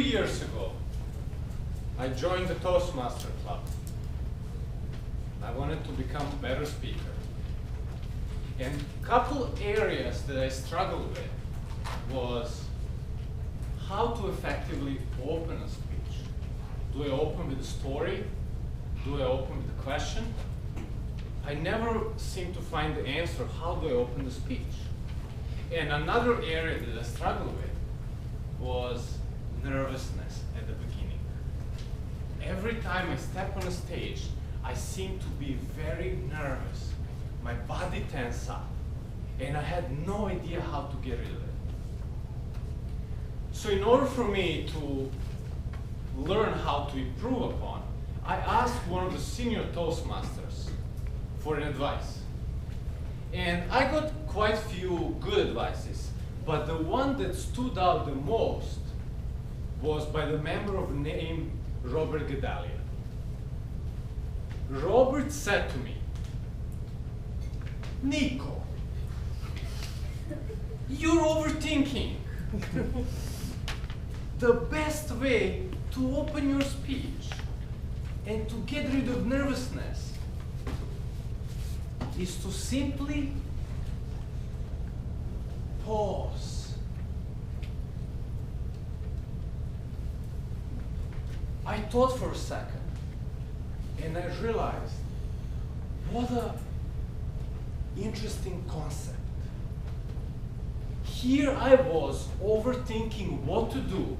years ago, I joined the Toastmaster Club. I wanted to become a better speaker. And a couple areas that I struggled with was how to effectively open a speech. Do I open with a story? Do I open with a question? I never seem to find the answer. How do I open the speech? And another area that I struggled with was nervousness at the beginning. Every time I step on a stage, I seem to be very nervous. My body tenses up, and I had no idea how to get rid of it. So in order for me to learn how to improve upon, I asked one of the senior Toastmasters for an advice. And I got quite a few good advices, but the one that stood out the most was by the member of the name Robert Gedalia. Robert said to me, Niko, you're overthinking. The best way to open your speech and to get rid of nervousness is to simply pause. I thought for a second, and I realized what an interesting concept. Here I was overthinking what to do,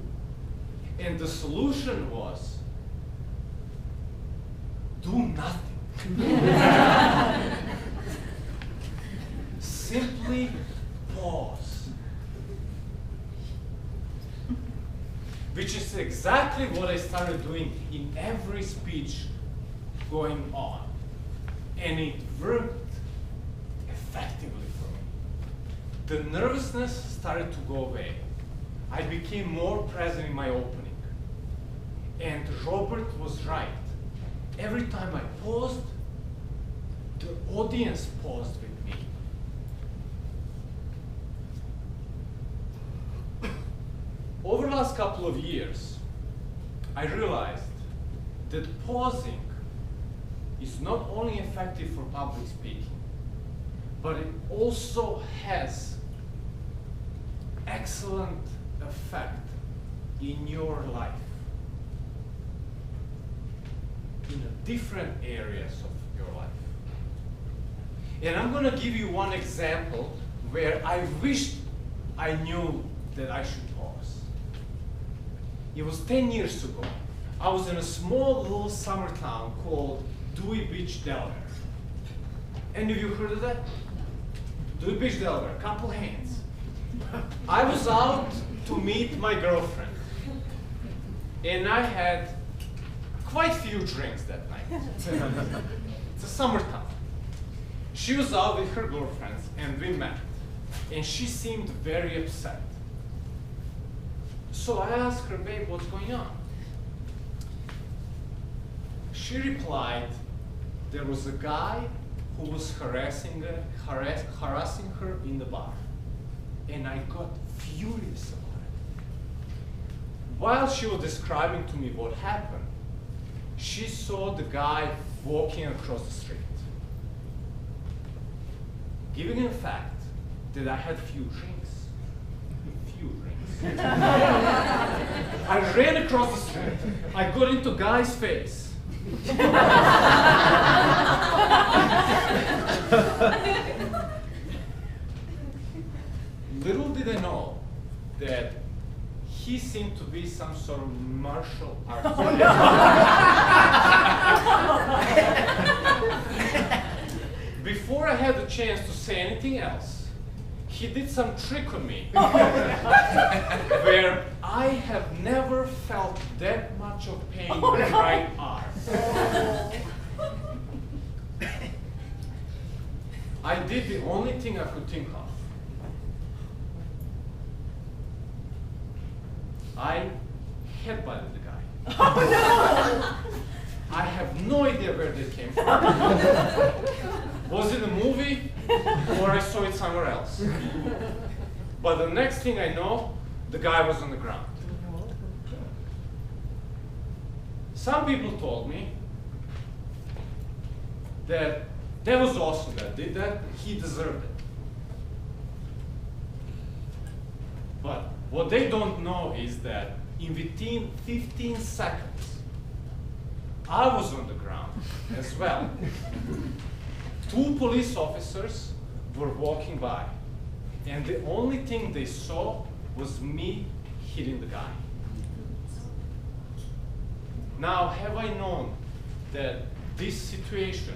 and the solution was do nothing. Simply pause. Which is exactly what I started doing in every speech going on. And it worked effectively for me. The nervousness started to go away. I became more present in my opening. And Robert was right. Every time I paused, the audience paused with me. Over the last couple of years, I realized that pausing is not only effective for public speaking, but it also has excellent effect in your life, in different areas of your life. And I'm going to give you one example where I wished I knew that I should pause. It was 10 years ago. I was in a small little summer town called Dewey Beach, Delaware. Any of you heard of that? Dewey Beach, Delaware, couple hands. I was out to meet my girlfriend, and I had quite a few drinks that night. It's a summer town. She was out with her girlfriends, and we met, and she seemed very upset. So I asked her, babe, what's going on? She replied, there was a guy who was harassing her in the bar. And I got furious about it. While she was describing to me what happened, she saw the guy walking across the street. Given the fact that I had few drinks, I ran across the street. I got into guy's face. Little did I know that he seemed to be some sort of martial artist. Before I had the chance to say anything else, he did some trick on me where I have never felt that much of pain in my right arm. I did the only thing I could think of. I headbutted the guy. Oh no! I have no idea where they came from. Was it a movie, or I saw it somewhere else? But the next thing I know, the guy was on the ground. Some people told me that that was awesome that did that, he deserved it. But what they don't know is that in within 15 seconds, I was on the ground as well. 2 police officers were walking by, and the only thing they saw was me hitting the guy. Now, have I known that this situation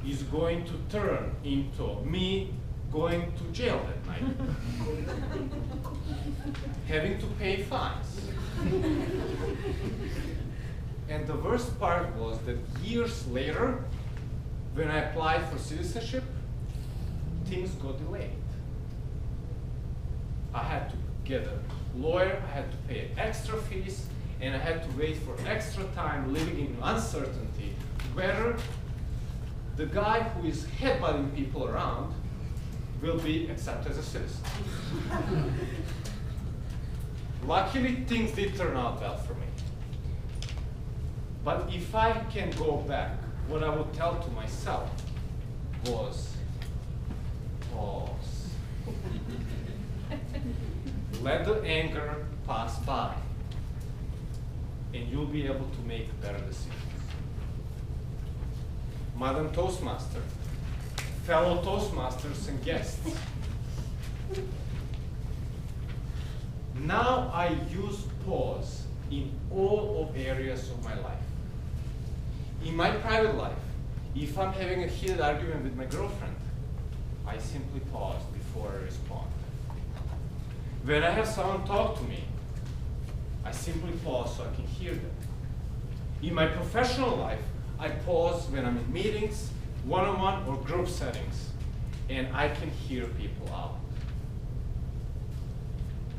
is going to turn into me going to jail that night? Having to pay fines. And the worst part was that years later, when I applied for citizenship, things got delayed. I had to get a lawyer, I had to pay extra fees, and I had to wait for extra time living in uncertainty whether the guy who is headbutting people around will be accepted as a citizen. Luckily, things did turn out well for me. But if I can go back, what I would tell to myself was, pause. Let the anger pass by, and you'll be able to make better decisions. Madam Toastmaster, fellow Toastmasters and guests, now I use pause in all of areas of my life. In my private life, if I'm having a heated argument with my girlfriend, I simply pause before I respond. When I have someone talk to me, I simply pause so I can hear them. In my professional life, I pause when I'm in meetings, one-on-one or group settings, and I can hear people out.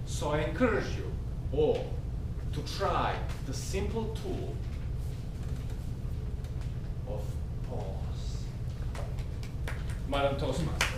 So I encourage you all to try the simple tool of pause. Madam Toastmaster.